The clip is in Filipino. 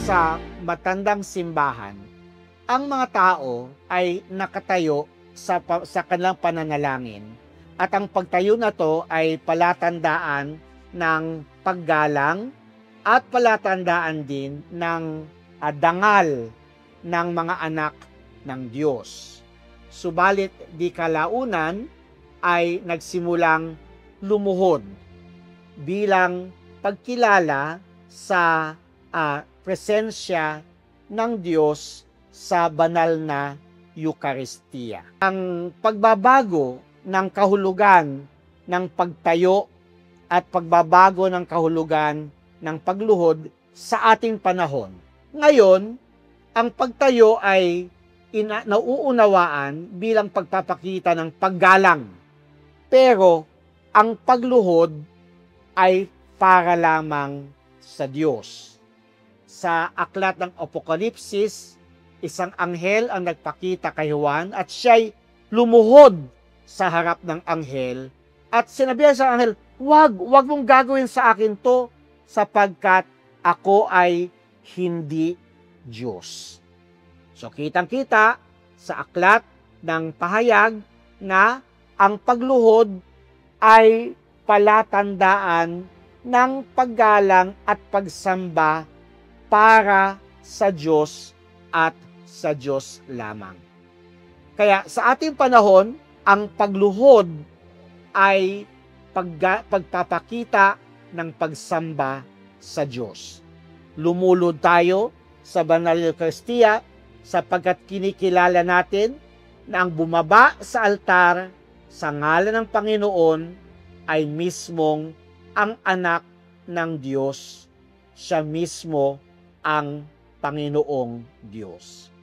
sa matandang simbahan, ang mga tao ay nakatayo sa kanilang pananalangin. At ang pagtayo na to ay palatandaan ng paggalang at palatandaan din ng dangal ng mga anak ng Diyos. Subalit di kalaunan ay nagsimulang lumuhod bilang pagkilala sa presensya ng Diyos sa banal na Eucharistia. Ang pagbabago ng kahulugan ng pagtayo at pagbabago ng kahulugan ng pagluhod sa ating panahon. Ngayon, ang pagtayo ay nauunawaan bilang pagpapakita ng paggalang. Pero ang pagluhod ay para lamang sa Diyos. Sa aklat ng Apokalipsis, isang anghel ang nagpakita kay Juan at siya'y lumuhod sa harap ng anghel at sinabihan sa anghel, wag mong gagawin sa akin to sapagkat ako ay hindi Diyos. So kitang-kita sa aklat ng pahayag na ang pagluhod ay palatandaan ng paggalang at pagsamba para sa Diyos at sa Diyos lamang. Kaya sa ating panahon, ang pagluhod ay pagpapakita ng pagsamba sa Diyos. Lumulod tayo sa banal na Eucharistia sapagkat kinikilala natin na ang bumaba sa altar sa ngalan ng Panginoon ay mismong ang anak ng Diyos. Siya mismo ang Panginoong Diyos.